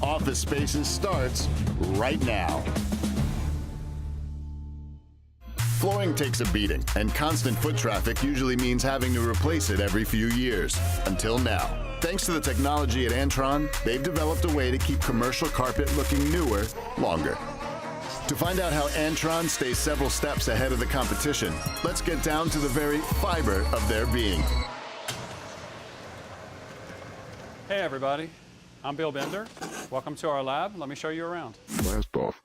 office spaces starts right now. Flooring takes a beating, and constant foot traffic usually means having to replace it every few years. Until now. Thanks to the technology at Antron, they've developed a way to keep commercial carpet looking newer longer. To find out how Antron stays several steps ahead of the competition, let's get down to the very fiber of their being. Hey everybody, I'm Bill Bender. Welcome to our lab. Let me show you around. Blast off.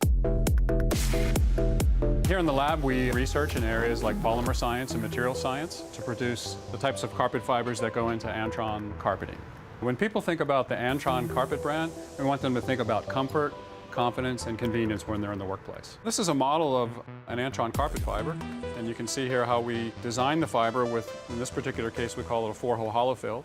Here in the lab, we research in areas like polymer science and material science to produce the types of carpet fibers that go into Antron carpeting. When people think about the Antron carpet brand, we want them to think about comfort, confidence, and convenience when they're in the workplace. This is a model of an Antron carpet fiber, and you can see here how we design the fiber with, in this particular case, we call it a 4-hole hollow fill.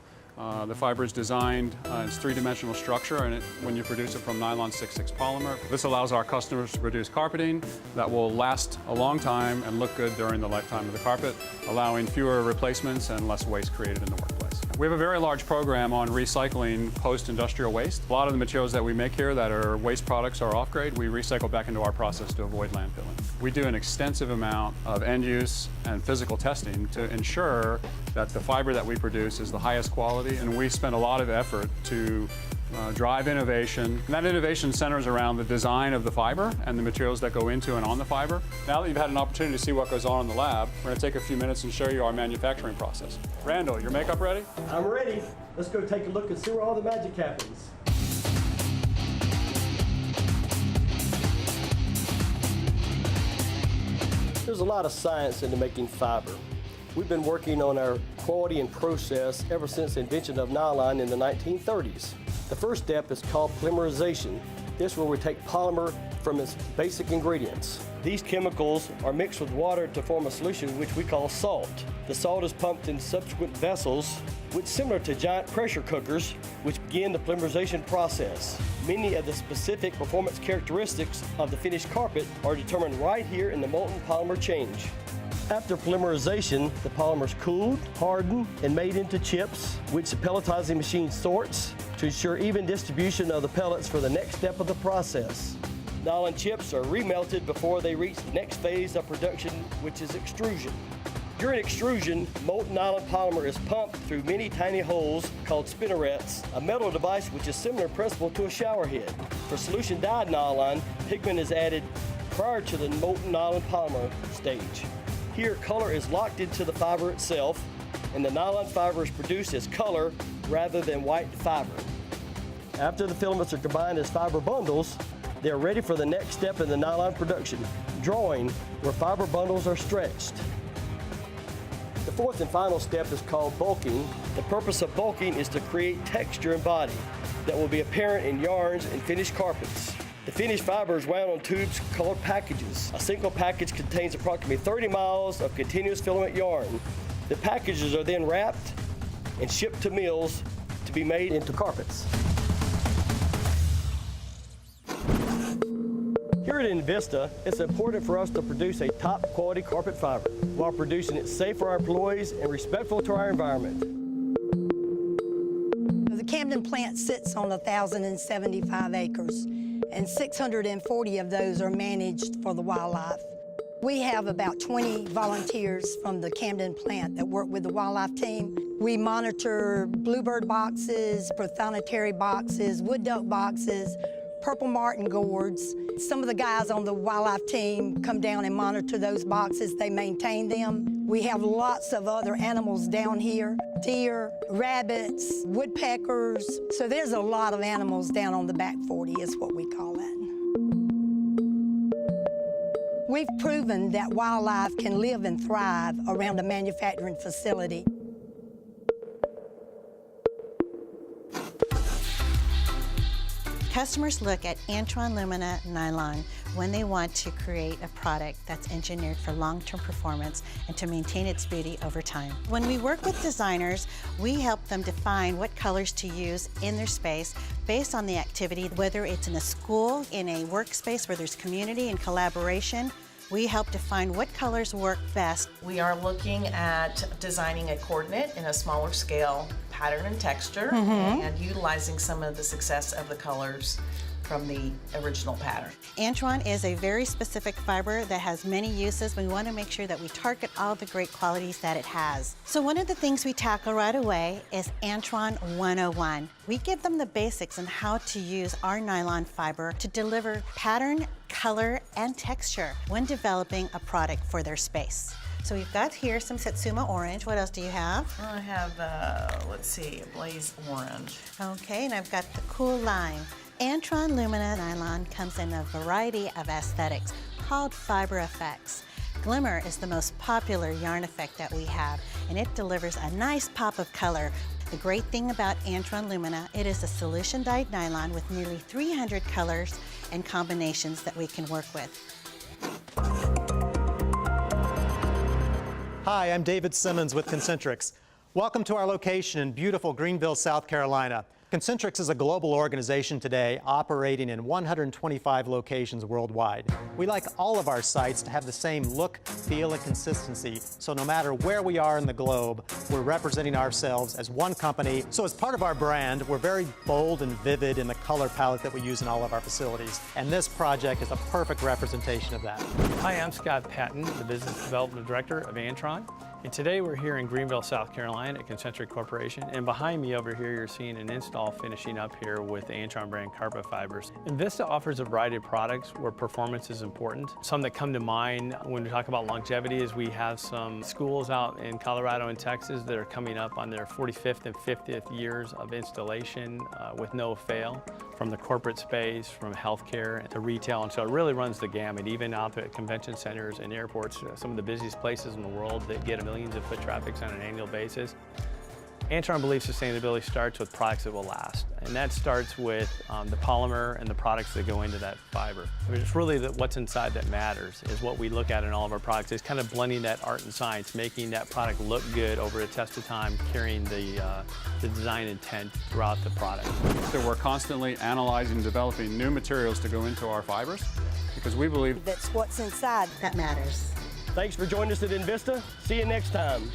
The fiber is designed, it's three-dimensional structure, and when you produce it from nylon 6/6 polymer, this allows our customers to produce carpeting that will last a long time and look good during the lifetime of the carpet, allowing fewer replacements and less waste created in the workplace. We have a very large program on recycling post-industrial waste. A lot of the materials that we make here that are waste products or off-grade, we recycle back into our process to avoid landfilling. We do an extensive amount of end-use and physical testing to ensure that the fiber that we produce is the highest quality, and we spend a lot of effort to drive innovation. And that innovation centers around the design of the fiber and the materials that go into and on the fiber. Now that you've had an opportunity to see what goes on in the lab, we're going to take a few minutes and show you our manufacturing process. Randall, your makeup ready? I'm ready. Let's go take a look and see where all the magic happens. There's a lot of science into making fiber. We've been working on our quality and process ever since the invention of nylon in the 1930s. The first step is called polymerization. This is where we take polymer from its basic ingredients. These chemicals are mixed with water to form a solution which we call salt. The salt is pumped in subsequent vessels, which similar to giant pressure cookers, which begin the polymerization process. Many of the specific performance characteristics of the finished carpet are determined right here in the molten polymer change. After polymerization, the polymer is cooled, hardened, and made into chips, which the pelletizing machine sorts to ensure even distribution of the pellets for the next step of the process. Nylon chips are remelted before they reach the next phase of production, which is extrusion. During extrusion, molten nylon polymer is pumped through many tiny holes called spinnerets, a metal device which is similar in principle to a shower head. For solution dyed nylon, pigment is added prior to the molten nylon polymer stage. Here, color is locked into the fiber itself, and the nylon fiber is produced as color rather than white fiber. After the filaments are combined as fiber bundles, they are ready for the next step in the nylon production, drawing, where fiber bundles are stretched. The fourth and final step is called bulking. The purpose of bulking is to create texture and body that will be apparent in yarns and finished carpets. The finished fiber is wound on tubes called packages. A single package contains approximately 30 miles of continuous filament yarn. The packages are then wrapped and shipped to mills to be made into carpets. Here at Invista, it's important for us to produce a top quality carpet fiber while producing it safe for our employees and respectful to our environment. The Camden plant sits on 1,075 acres, and 640 of those are managed for the wildlife. We have about 20 volunteers from the Camden plant that work with the wildlife team. We monitor bluebird boxes, prothonotary boxes, wood duck boxes, purple martin gourds. Some of the guys on the wildlife team come down and monitor those boxes. They maintain them. We have lots of other animals down here, deer, rabbits, woodpeckers. So there's a lot of animals down on the back 40 is what we call that. We've proven that wildlife can live and thrive around a manufacturing facility. Customers look at Antron Lumina nylon when they want to create a product that's engineered for long-term performance and to maintain its beauty over time. When we work with designers, we help them define what colors to use in their space based on the activity, whether it's in a school, in a workspace where there's community and collaboration. We help define what colors work best. We are looking at designing a coordinate in a smaller scale pattern and texture and utilizing some of the success of the colors from the original pattern. Antron is a very specific fiber that has many uses. We want to make sure that we target all the great qualities that it has. So one of the things we tackle right away is Antron 101. We give them the basics on how to use our nylon fiber to deliver pattern, color, and texture when developing a product for their space. So we've got here some Satsuma orange. What else do you have? I have, let's see, a blaze orange. Okay, and I've got the cool lime. Antron Lumina nylon comes in a variety of aesthetics called fiber effects. Glimmer is the most popular yarn effect that we have, and it delivers a nice pop of color. The great thing about Antron Lumina, it is a solution dyed nylon with nearly 300 colors and combinations that we can work with. Hi, I'm David Simmons with Concentrix. Welcome to our location in beautiful Greenville, South Carolina. Concentrix is a global organization today operating in 125 locations worldwide. We like all of our sites to have the same look, feel, and consistency, so no matter where we are in the globe, we're representing ourselves as one company. So as part of our brand, we're very bold and vivid in the color palette that we use in all of our facilities, and this project is a perfect representation of that. Hi, I'm Scott Patton, the Business Development Director of Antron. And today we're here in Greenville, South Carolina at Concentric Corporation. And behind me over here, you're seeing an install finishing up here with the Antron brand carpet fibers. Invista offers a variety of products where performance is important. Some that come to mind when we talk about longevity is we have some schools out in Colorado and Texas that are coming up on their 45th and 50th years of installation with no fail, from the corporate space, from healthcare to retail. And so it really runs the gamut, even out at convention centers and airports, some of the busiest places in the world that get millions of foot traffic on an annual basis. Antron believes sustainability starts with products that will last, and that starts with the polymer and the products that go into that fiber. I mean, it's really what's inside that matters, is what we look at in all of our products. It's kind of blending that art and science, making that product look good over a test of time, carrying the design intent throughout the product. So we're constantly analyzing and developing new materials to go into our fibers because we believe That's what's inside That matters. Thanks for joining us at Invista. See you next time.